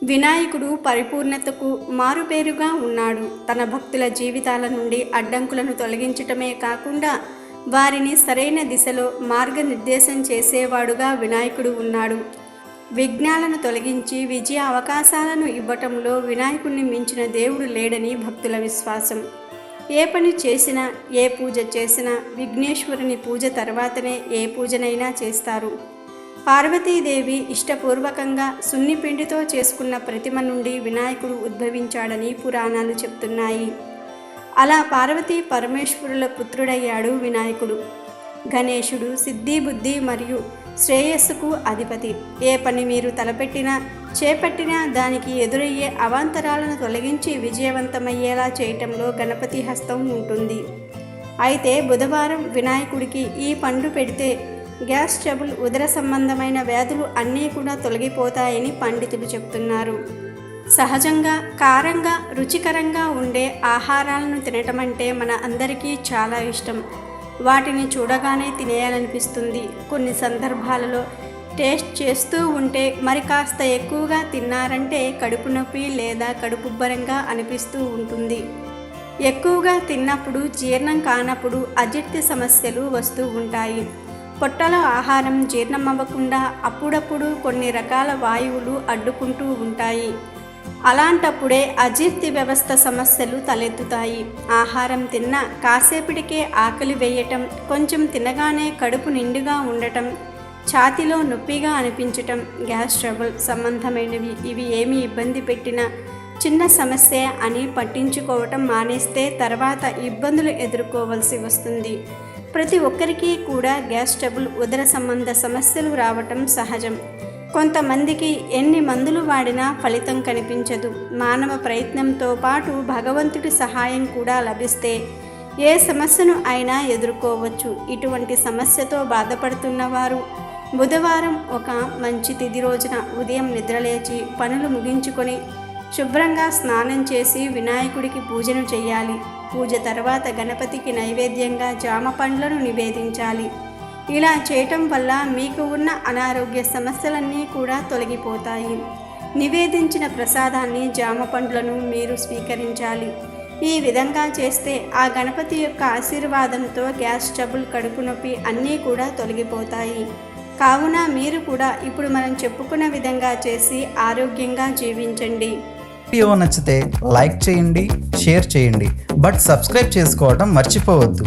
వినాయకుడు పరిపూర్ణతకు మారుపేరుగా ఉన్నాడు. తన భక్తుల జీవితాల నుండి అడ్డంకులను తొలగించటమే కాకుండా వారిని సరైన దిశలో మార్గనిర్దేశం చేసేవాడుగా వినాయకుడు ఉన్నాడు. విఘ్నాలను తొలగించి విజయ అవకాశాలను ఇవ్వటంలో వినాయకుడిని మించిన దేవుడు లేడని భక్తుల విశ్వాసం. ఏ పని చేసినా, ఏ పూజ చేసినా విఘ్నేశ్వరుని పూజ తర్వాతనే ఏ పూజనైనా చేస్తారు. పార్వతీదేవి ఇష్టపూర్వకంగా సున్నిపిండితో చేసుకున్న ప్రతిమ నుండి వినాయకుడు ఉద్భవించాడని పురాణాలు చెప్తున్నాయి. అలా పార్వతీ పరమేశ్వరుల పుత్రుడయ్యాడు వినాయకుడు. గణేశుడు సిద్ధి, బుద్ధి మరియు శ్రేయస్సుకు అధిపతి. ఏ పని మీరు తలపెట్టినా, చేపట్టినా దానికి ఎదురయ్యే అవాంతరాలను తొలగించి విజయవంతమయ్యేలా చేయటంలో గణపతి హస్తం ఉంటుంది. అయితే బుధవారం వినాయకుడికి ఈ పండు పెడితే గ్యాస్ ట్రబుల్, ఉదర సంబంధమైన వ్యాధులు అన్నీ కూడా తొలగిపోతాయని పండితులు చెప్తున్నారు. సహజంగా కారంగా, రుచికరంగా ఉండే ఆహారాలను తినటం అంటే మన అందరికీ చాలా ఇష్టం. వాటిని చూడగానే తినేయాలనిపిస్తుంది. కొన్ని సందర్భాలలో టేస్ట్ చేస్తూ ఉంటే మరి కాస్త ఎక్కువగా తిన్నారంటే కడుపు నొప్పి లేదా కడుపుబ్బరంగా అనిపిస్తూ ఉంటుంది. ఎక్కువగా తిన్నప్పుడు జీర్ణం కానప్పుడు అజీర్తి సమస్యలు వస్తూ ఉంటాయి. పొట్టలో ఆహారం జీర్ణమవ్వకుండా అప్పుడప్పుడు కొన్ని రకాల వాయువులు అడ్డుకుంటూ ఉంటాయి. అలాంటప్పుడే అజీర్తి వ్యవస్థ సమస్యలు తలెత్తుతాయి. ఆహారం తిన్నా కాసేపటికే ఆకలి వేయటం, కొంచెం తినగానే కడుపు నిండుగా ఉండటం, ఛాతీలో నొప్పిగా అనిపించటం గ్యాస్ ట్రబుల్ సంబంధమైనవి. ఇవి ఏమి ఇబ్బంది పెట్టినా చిన్న సమస్య అని పట్టించుకోవటం మానేస్తే తర్వాత ఇబ్బందులు ఎదుర్కోవాల్సి వస్తుంది. ప్రతి ఒక్కరికి కూడా గ్యాస్ ట్రబుల్, ఉదర సంబంధ సమస్యలు రావటం సహజం. కొంతమందికి ఎన్ని మందులు వాడినా ఫలితం కనిపించదు. మానవ ప్రయత్నంతో పాటు భగవంతుడి సహాయం కూడా లభిస్తే ఏ సమస్యను అయినా ఎదుర్కోవచ్చు. ఇటువంటి సమస్యతో బాధపడుతున్నవారు బుధవారం ఒక మంచి తిథి రోజున ఉదయం నిద్రలేచి పనులు ముగించుకొని శుభ్రంగా స్నానం చేసి వినాయకుడికి పూజను చేయాలి. పూజ తర్వాత గణపతికి నైవేద్యంగా జామ పండ్లను నివేదించాలి. ఇలా చేయటం వల్ల మీకు ఉన్న అనారోగ్య సమస్యలన్నీ కూడా తొలగిపోతాయి. నివేదించిన ప్రసాదాన్ని, జామ పండ్లను మీరు స్వీకరించాలి. ఈ విధంగా చేస్తే ఆ గణపతి యొక్క ఆశీర్వాదంతో గ్యాస్ ట్రబుల్, కడుపు నొప్పి అన్నీ కూడా తొలగిపోతాయి. కావున మీరు కూడా ఇప్పుడు మనం చెప్పుకున్న విధంగా చేసి ఆరోగ్యంగా జీవించండి. వీడియో నచ్చితే లైక్ చేయండి, షేర్ చేయండి, బట్ సబ్స్క్రైబ్ చేసుకోవడం మర్చిపోవద్దు.